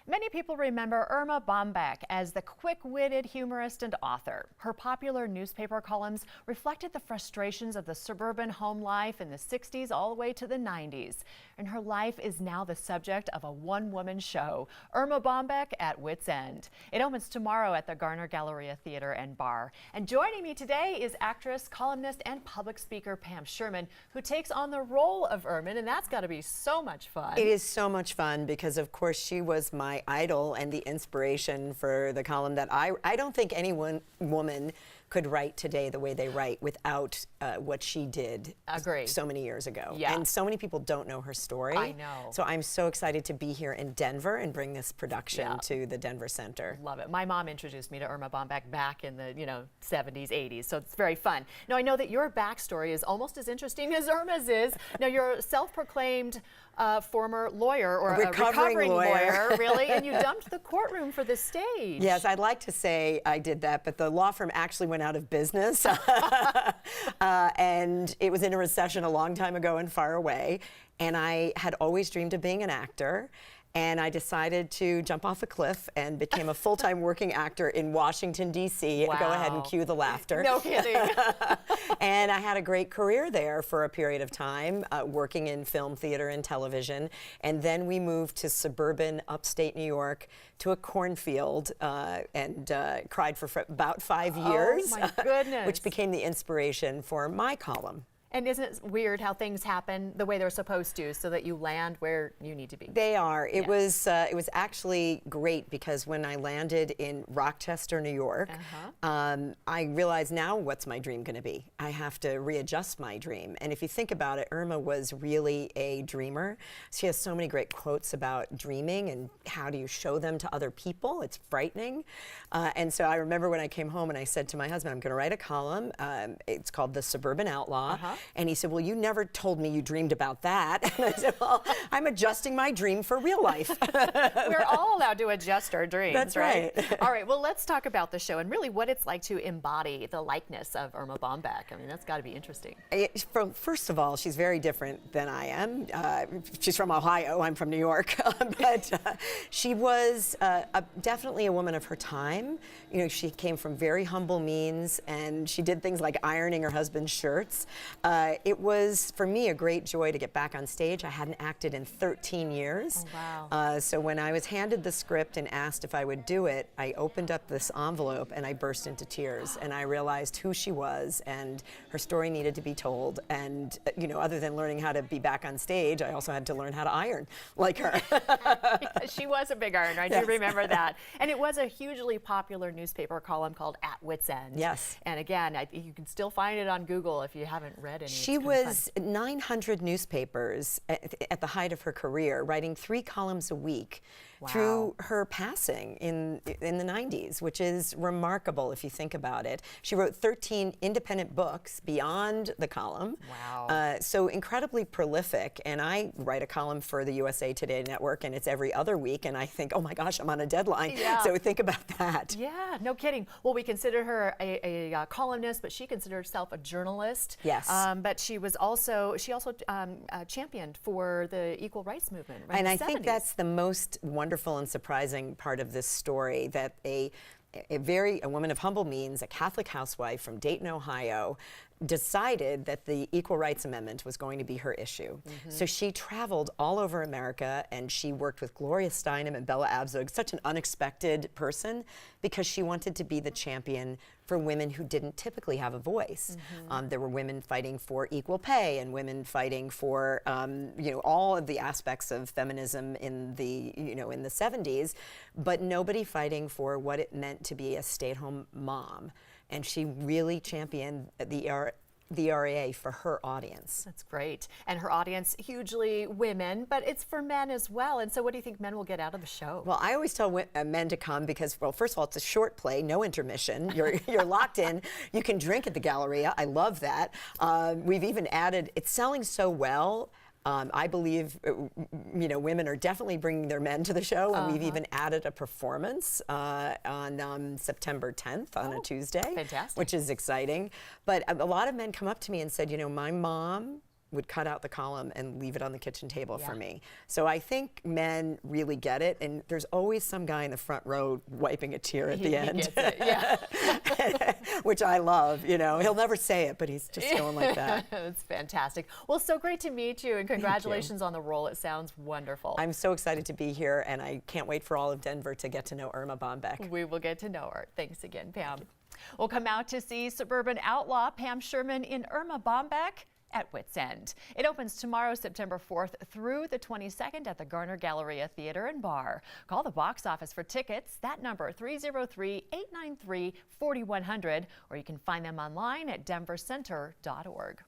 Many people remember Erma Bombeck as the quick-witted humorist and author. Her popular newspaper columns reflected the frustrations of the suburban home life in the 60s all the way to the 90s. And her life is now the subject of a one-woman show, Erma Bombeck at Wit's End. It opens tomorrow at the Garner Galleria Theater and Bar. And joining me today is actress, columnist, and public speaker Pam Sherman, who takes on the role of Erma, and that's got to be so much fun. It is so much fun because, of course, she was my idol and the inspiration for the column that I don't think any woman could write today the way they write without what she did so many years ago. Yeah. And so many people don't know her story. I know. So I'm so excited to be here in Denver and bring this production to the Denver Center. Love it. My mom introduced me to Erma Bombeck back in the 70s, 80s, so it's very fun. Now I know that your backstory is almost as interesting as Erma's is. Now you're a self-proclaimed former lawyer, or a recovering lawyer, really, and you dumped the courtroom for the stage. Yes, I'd like to say I did that, but the law firm actually went out of business. And it was in a recession a long time ago and far away. And I had always dreamed of being an actor. And I decided to jump off a cliff and became a full-time working actor in Washington, D.C. Wow. Go ahead and cue the laughter. No kidding. And I had a great career there for a period of time, working in film, theater, and television. And then we moved to suburban upstate New York to a cornfield and cried for about 5 years. Oh, my goodness. Which became the inspiration for my column. And isn't it weird how things happen the way they're supposed to, so that you land where you need to be? They are. It was actually great because when I landed in Rochester, New York, I realized now what's my dream going to be. I have to readjust my dream. And if you think about it, Erma was really a dreamer. She has so many great quotes about dreaming and how do you show them to other people. It's frightening. And so I remember when I came home and I said to my husband, I'm going to write a column. It's called The Suburban Outlaw. And he said, well, you never told me you dreamed about that. And I said, well, I'm adjusting my dream for real life. We're all allowed to adjust our dreams. That's right. All right, well, let's talk about the show and really what it's like to embody the likeness of Erma Bombeck. I mean, that's got to be interesting. First of all, she's very different than I am. She's from Ohio. I'm from New York. But she was definitely a woman of her time. You know, she came from very humble means, and she did things like ironing her husband's shirts. It was, for me, a great joy to get back on stage. I hadn't acted in 13 years. Oh, wow. So when I was handed the script and asked if I would do it, I opened up this envelope and I burst into tears. And I realized who she was, and her story needed to be told. And, other than learning how to be back on stage, I also had to learn how to iron like her. Because she was a big ironer. I do remember that. And it was a hugely popular newspaper column called At Wit's End. Yes. And again, you can still find it on Google if you haven't read any. She was 900 newspapers at the height of her career, writing 3 columns a week through her passing in the 90s, which is remarkable if you think about it. She wrote 13 independent books beyond the column. Wow. So incredibly prolific. And I write a column for the USA Today Network, and it's every other week, and I think, oh my gosh, I'm on a deadline. Yeah. So think about that. Yeah, no kidding. Well, we consider her a columnist, but she considered herself a journalist. Yes. But she also championed for the equal rights movement. Right, and in I the think 70s. that's the most wonderful and surprising part of this story, that a woman of humble means, a Catholic housewife from Dayton, Ohio, decided that the Equal Rights Amendment was going to be her issue. So she traveled all over America, and she worked with Gloria Steinem and Bella Abzug, such an unexpected person, because she wanted to be the champion for women who didn't typically have a voice. There were women fighting for equal pay, and women fighting for all of the aspects of feminism in the in the 70s, but nobody fighting for what it meant to be a stay-at-home mom. And she really championed the RAA for her audience. That's great. And her audience, hugely women, but it's for men as well. And so what do you think men will get out of the show? Well, I always tell men to come because, well, first of all, it's a short play, no intermission. You're locked in. You can drink at the Galleria. I love that. We've even added, it's selling so well. I believe, women are definitely bringing their men to the show, and we've even added a performance on September 10th on a Tuesday, fantastic. which is exciting. But a lot of men come up to me and said, my mom would cut out the column and leave it on the kitchen table for me. So I think men really get it, and there's always some guy in the front row wiping a tear at the end. He gets it, yeah. Which I love, you know. He'll never say it, but he's just going like that. It's fantastic. Well, so great to meet you, and congratulations on the role. It sounds wonderful. I'm so excited to be here, and I can't wait for all of Denver to get to know Erma Bombeck. We will get to know her. Thanks again, Pam. We'll come out to see suburban outlaw Pam Sherman in Erma Bombeck at Wits End. It opens tomorrow, September 4th through the 22nd at the Garner Galleria Theater and Bar. Call the box office for tickets. That number, 303-893-4100, or you can find them online at denvercenter.org.